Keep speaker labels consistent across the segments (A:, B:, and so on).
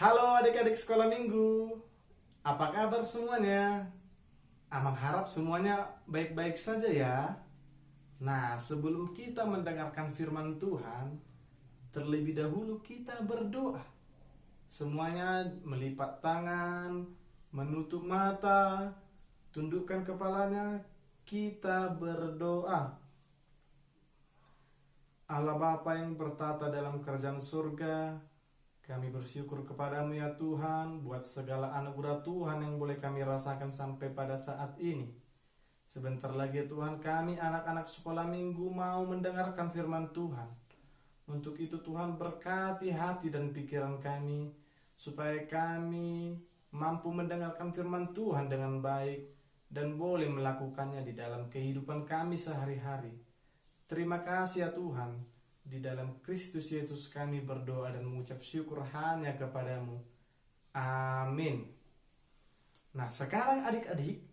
A: Halo adik-adik sekolah minggu, apa kabar semuanya? Amang harap semuanya baik-baik saja ya. Nah, sebelum kita mendengarkan firman Tuhan, terlebih dahulu kita berdoa. Semuanya melipat tangan, menutup mata, tundukkan kepalanya, kita berdoa. Allah Bapa yang bertata dalam kerajaan surga, kami bersyukur kepadamu ya Tuhan buat segala anugerah Tuhan yang boleh kami rasakan sampai pada saat ini. Sebentar lagi ya Tuhan, kami anak-anak sekolah minggu mau mendengarkan firman Tuhan. Untuk itu Tuhan berkati hati dan pikiran kami, supaya kami mampu mendengarkan firman Tuhan dengan baik dan boleh melakukannya di dalam kehidupan kami sehari-hari. Terima kasih ya Tuhan. Di dalam Kristus Yesus kami berdoa dan mengucap syukur hanya kepadamu. Amin. Nah, sekarang adik-adik,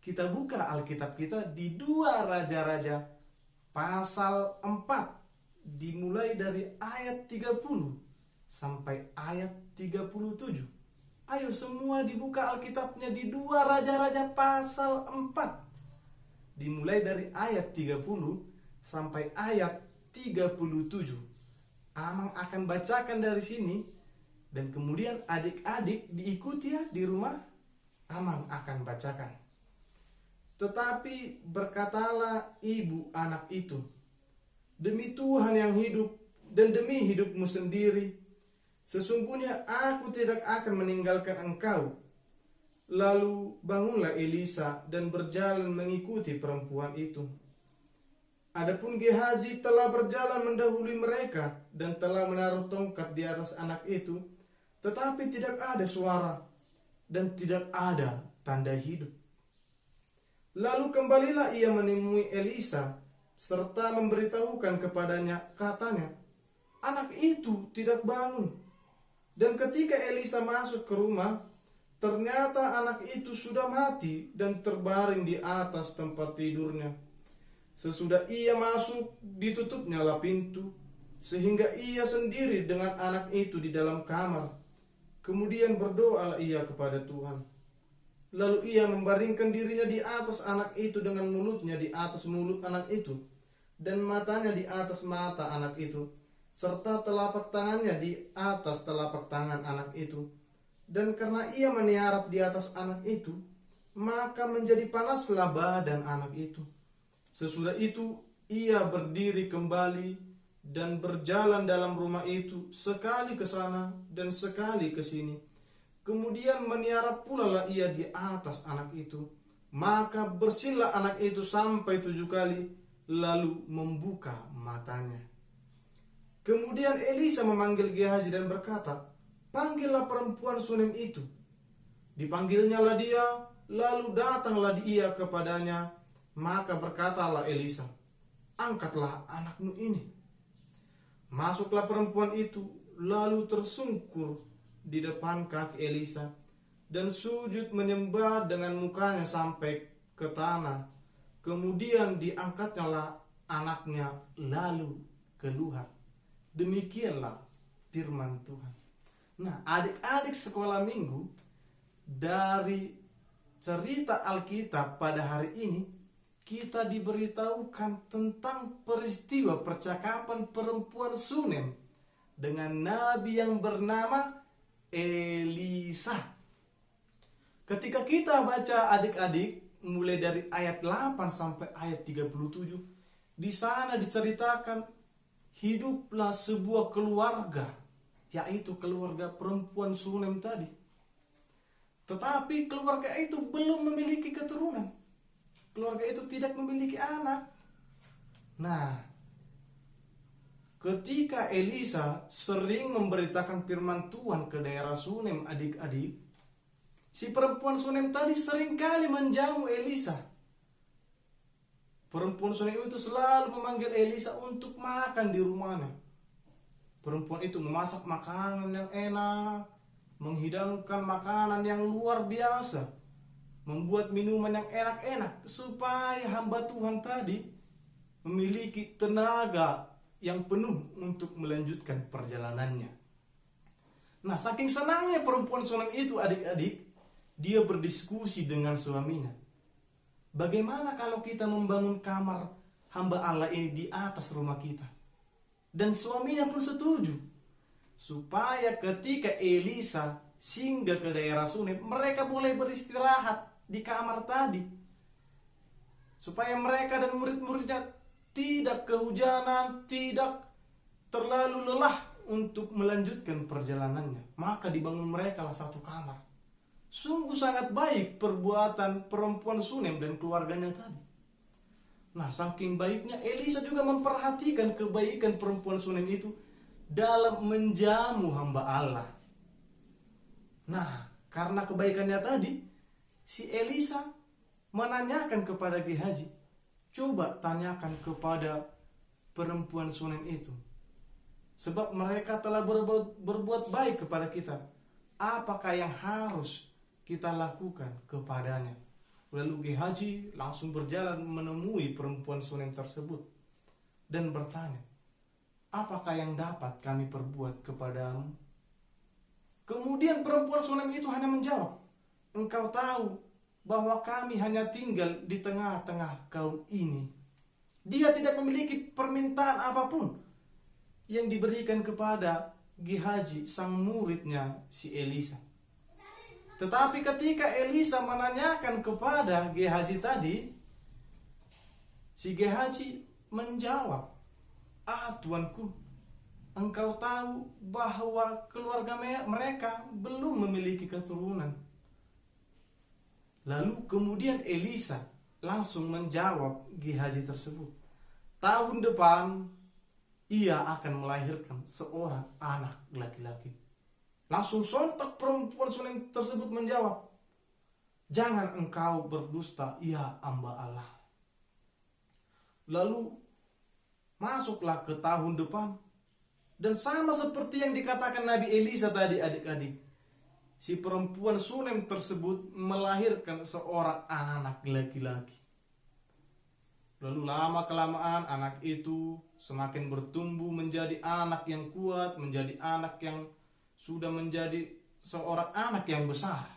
A: kita buka Alkitab kita di 2 Raja-Raja pasal 4, dimulai dari ayat 30 sampai ayat 37. Ayo semua dibuka Alkitabnya di 2 Raja-Raja pasal 4, dimulai dari ayat 30 sampai ayat 37. Amang akan bacakan dari sini, dan kemudian adik-adik diikuti ya di rumah. Amang akan bacakan. Tetapi berkatalah ibu anak itu, demi Tuhan yang hidup dan demi hidupmu sendiri, sesungguhnya aku tidak akan meninggalkan engkau. Lalu bangunlah Elisa dan berjalan mengikuti perempuan itu. Adapun Gehazi telah berjalan mendahului mereka dan telah menaruh tongkat di atas anak itu, tetapi tidak ada suara dan tidak ada tanda hidup. Lalu kembalilah ia menemui Elisa serta memberitahukan kepadanya, katanya, anak itu tidak bangun. Dan ketika Elisa masuk ke rumah, ternyata anak itu sudah mati dan terbaring di atas tempat tidurnya. Sesudah ia masuk, ditutupnyalah pintu, sehingga ia sendiri dengan anak itu di dalam kamar. Kemudian berdoalah ia kepada Tuhan. Lalu ia membaringkan dirinya di atas anak itu dengan mulutnya di atas mulut anak itu, dan matanya di atas mata anak itu, serta telapak tangannya di atas telapak tangan anak itu. Dan karena ia meniarap di atas anak itu, maka menjadi panaslah badan anak itu. Sesudah itu ia berdiri kembali dan berjalan dalam rumah itu, sekali ke sana dan sekali ke sini. Kemudian meniarap pula lah ia di atas anak itu. Maka bersinlah anak itu sampai 7 kali, lalu membuka matanya. Kemudian Elisa memanggil Gehazi dan berkata, panggillah perempuan Sunem itu. Dipanggilnyalah dia, lalu datanglah dia kepadanya. Maka berkatalah Elisa, angkatlah anakmu ini. Masuklah perempuan itu, lalu tersungkur di depan kaki Elisa, dan sujud menyembah dengan mukanya sampai ke tanah. Kemudian diangkatnyalah anaknya, lalu keluar. Demikianlah firman Tuhan. Nah, adik-adik sekolah minggu, dari cerita Alkitab pada hari ini, kita diberitahukan tentang peristiwa percakapan perempuan Sunem dengan nabi yang bernama Elisa. Ketika kita baca adik-adik mulai dari ayat 8 sampai ayat 37, di sana diceritakan hiduplah sebuah keluarga, yaitu keluarga perempuan Sunem tadi. Tetapi keluarga itu belum memiliki keturunan. Keluarga itu tidak memiliki anak. Nah, ketika Elisa sering memberitakan firman Tuhan ke daerah Sunem, adik-adik, si perempuan Sunem tadi sering kali menjamu Elisa. Perempuan Sunem itu selalu memanggil Elisa untuk makan di rumahnya. Perempuan itu memasak makanan yang enak, menghidangkan makanan yang luar biasa, membuat minuman yang enak-enak, supaya hamba Tuhan tadi memiliki tenaga yang penuh untuk melanjutkan perjalanannya. Nah, saking senangnya perempuan Sunem itu adik-adik, dia berdiskusi dengan suaminya. Bagaimana kalau kita membangun kamar hamba Allah ini di atas rumah kita? Dan suaminya pun setuju. Supaya ketika Elisa singgah ke daerah Sunem, mereka boleh beristirahat di kamar tadi. Supaya mereka dan murid-muridnya tidak kehujanan, tidak terlalu lelah untuk melanjutkan perjalanannya. Maka dibangun mereka lah satu kamar. Sungguh sangat baik perbuatan perempuan Sunem dan keluarganya tadi. Nah, saking baiknya Elisa juga memperhatikan kebaikan perempuan Sunem itu dalam menjamu hamba Allah. Nah, karena kebaikannya tadi, si Elisa menanyakan kepada Gehazi, coba tanyakan kepada perempuan Sunem itu. Sebab mereka telah berbuat baik kepada kita. Apakah yang harus kita lakukan kepadanya? Lalu Gehazi langsung berjalan menemui perempuan Sunem tersebut dan bertanya, apakah yang dapat kami perbuat kepadamu? Kemudian perempuan Sunem itu hanya menjawab, engkau tahu bahwa kami hanya tinggal di tengah-tengah kaum ini. Dia tidak memiliki permintaan apapun yang diberikan kepada Gehazi, sang muridnya si Elisa. Tetapi ketika Elisa menanyakan kepada Gehazi tadi, si Gehazi menjawab, tuanku, engkau tahu bahwa keluarga mereka belum memiliki keturunan. Lalu kemudian Elisa langsung menjawab Gehazi tersebut, tahun depan ia akan melahirkan seorang anak laki-laki. Langsung sontak perempuan Sunem tersebut menjawab, jangan engkau berdusta, ya hamba Allah. Lalu masuklah ke tahun depan, dan sama seperti yang dikatakan Nabi Elisa tadi adik-adik, si perempuan Sunem tersebut melahirkan seorang anak laki-laki. Lalu lama-kelamaan anak itu semakin bertumbuh menjadi anak yang kuat, menjadi anak yang sudah menjadi seorang anak yang besar.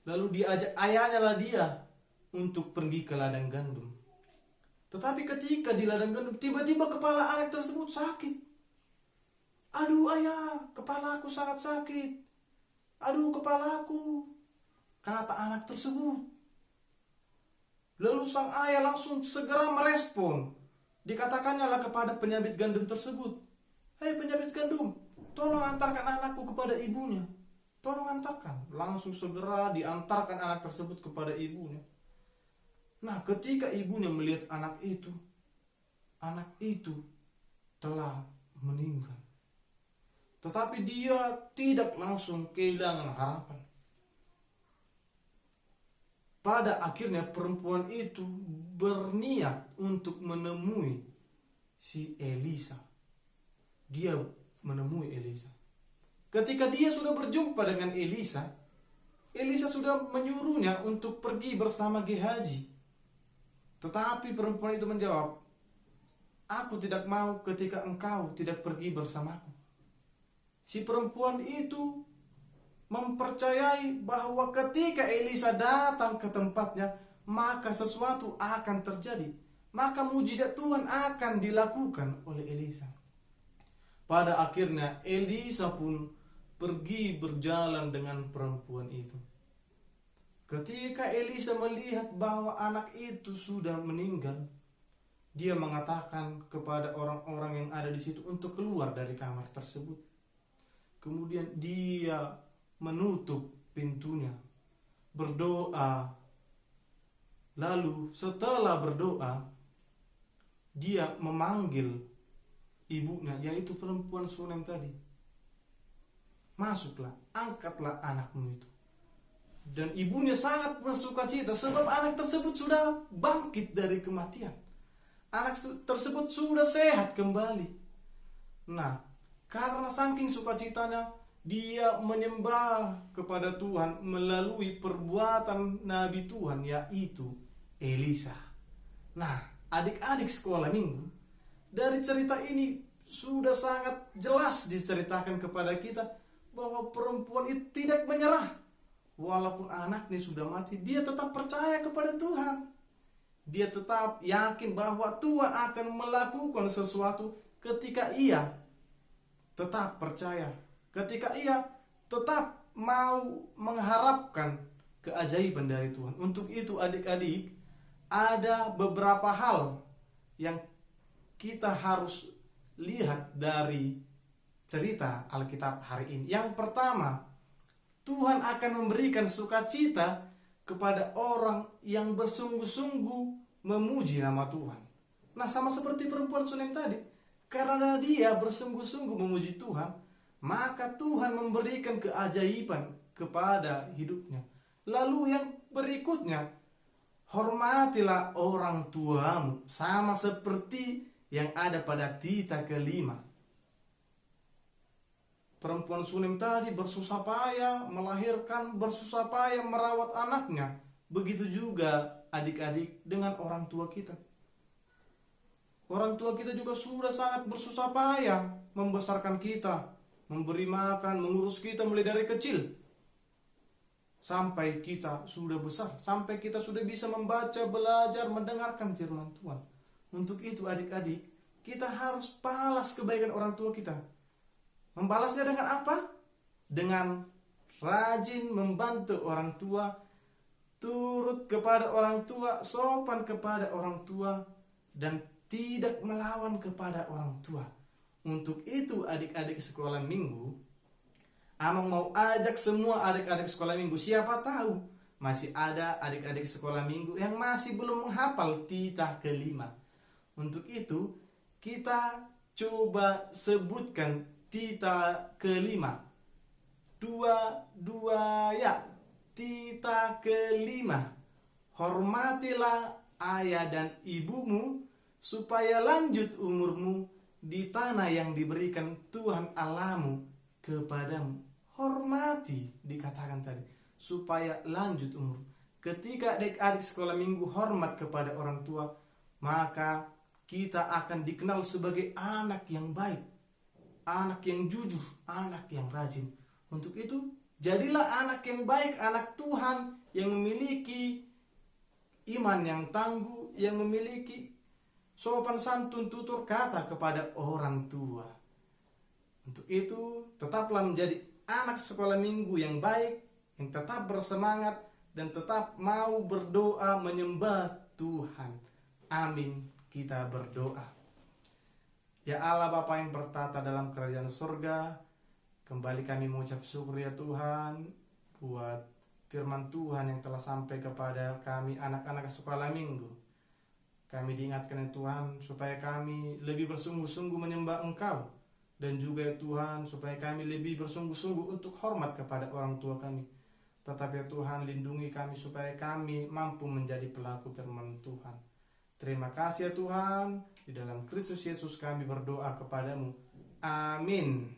A: Lalu diajak ayahnya lah dia untuk pergi ke ladang gandum. Tetapi ketika di ladang gandum, tiba-tiba kepala anak tersebut sakit. Aduh ayah, kepalaku sangat sakit. Aduh kepalaku, kata anak tersebut. Lalu sang ayah langsung segera merespon. Dikatakannya lah kepada penyabit gandum tersebut, hei penyabit gandum, tolong antarkan anakku kepada ibunya. Tolong antarkan. Langsung segera diantarkan anak tersebut kepada ibunya. Nah, ketika ibunya melihat anak itu telah meninggal. Tetapi dia tidak langsung kehilangan harapan. Pada akhirnya perempuan itu berniat untuk menemui si Elisa. Dia menemui Elisa. Ketika dia sudah berjumpa dengan Elisa, Elisa sudah menyuruhnya untuk pergi bersama Gehazi. Tetapi perempuan itu menjawab, aku tidak mau ketika engkau tidak pergi bersamaku. Si perempuan itu mempercayai bahwa ketika Elisa datang ke tempatnya, maka sesuatu akan terjadi. Maka mujizat Tuhan akan dilakukan oleh Elisa. Pada akhirnya Elisa pun pergi berjalan dengan perempuan itu. Ketika Elisa melihat bahwa anak itu sudah meninggal, dia mengatakan kepada orang-orang yang ada di situ untuk keluar dari kamar tersebut. Kemudian dia menutup pintunya, berdoa. Lalu setelah berdoa, dia memanggil ibunya, yaitu perempuan Sunem tadi. Masuklah, angkatlah anakmu itu. Dan ibunya sangat bersukacita sebab anak tersebut sudah bangkit dari kematian. Anak tersebut sudah sehat kembali. Nah, karena saking sukacitanya, dia menyembah kepada Tuhan melalui perbuatan Nabi Tuhan, yaitu Elisa. Nah, adik-adik sekolah minggu, dari cerita ini sudah sangat jelas diceritakan kepada kita bahwa perempuan itu tidak menyerah. Walaupun anaknya sudah mati, dia tetap percaya kepada Tuhan. Dia tetap yakin bahwa Tuhan akan melakukan sesuatu ketika ia tetap percaya. Ketika ia tetap mau mengharapkan keajaiban dari Tuhan. Untuk itu adik-adik, ada beberapa hal yang kita harus lihat dari cerita Alkitab hari ini. Yang pertama, Tuhan akan memberikan sukacita kepada orang yang bersungguh-sungguh memuji nama Tuhan. Nah, sama seperti perempuan Sunem tadi, karena dia bersungguh-sungguh memuji Tuhan, maka Tuhan memberikan keajaiban kepada hidupnya. Lalu yang berikutnya, hormatilah orang tuamu, sama seperti yang ada pada tita kelima. Perempuan Sunem tadi bersusah payah melahirkan, bersusah payah merawat anaknya. Begitu juga adik-adik dengan orang tua kita. Orang tua kita juga sudah sangat bersusah payah membesarkan kita, memberi makan, mengurus kita mulai dari kecil. Sampai kita sudah besar, sampai kita sudah bisa membaca, belajar, mendengarkan firman Tuhan. Untuk itu adik-adik, kita harus balas kebaikan orang tua kita. Membalasnya dengan apa? Dengan rajin membantu orang tua, turut kepada orang tua, sopan kepada orang tua, dan tidak melawan kepada orang tua. Untuk itu adik-adik sekolah minggu, Amang mau ajak semua adik-adik sekolah minggu. Siapa tahu masih ada adik-adik sekolah minggu yang masih belum menghafal titah kelima. Untuk itu kita coba sebutkan titah kelima. Dua ya. Titah kelima. Hormatilah ayah dan ibumu supaya lanjut umurmu di tanah yang diberikan Tuhan Allahmu kepadamu. Hormati dikatakan tadi, supaya lanjut umur. Ketika adik-adik sekolah minggu hormat kepada orang tua, maka kita akan dikenal sebagai anak yang baik, anak yang jujur, anak yang rajin. Untuk itu, jadilah anak yang baik, anak Tuhan yang memiliki iman yang tangguh, yang memiliki sopan santun tutur kata kepada orang tua. Untuk itu, tetaplah menjadi anak sekolah minggu yang baik, yang tetap bersemangat dan tetap mau berdoa menyembah Tuhan. Amin. Kita berdoa. Ya Allah Bapa yang bertata dalam kerajaan surga, kembali kami mengucap syukur ya Tuhan buat firman Tuhan yang telah sampai kepada kami anak-anak sekolah minggu. Kami diingatkan ya Tuhan supaya kami lebih bersungguh-sungguh menyembah Engkau. Dan juga ya Tuhan supaya kami lebih bersungguh-sungguh untuk hormat kepada orang tua kami. Tetapi ya Tuhan lindungi kami supaya kami mampu menjadi pelaku firman Tuhan. Terima kasih ya Tuhan. Di dalam Kristus Yesus kami berdoa kepadamu. Amin.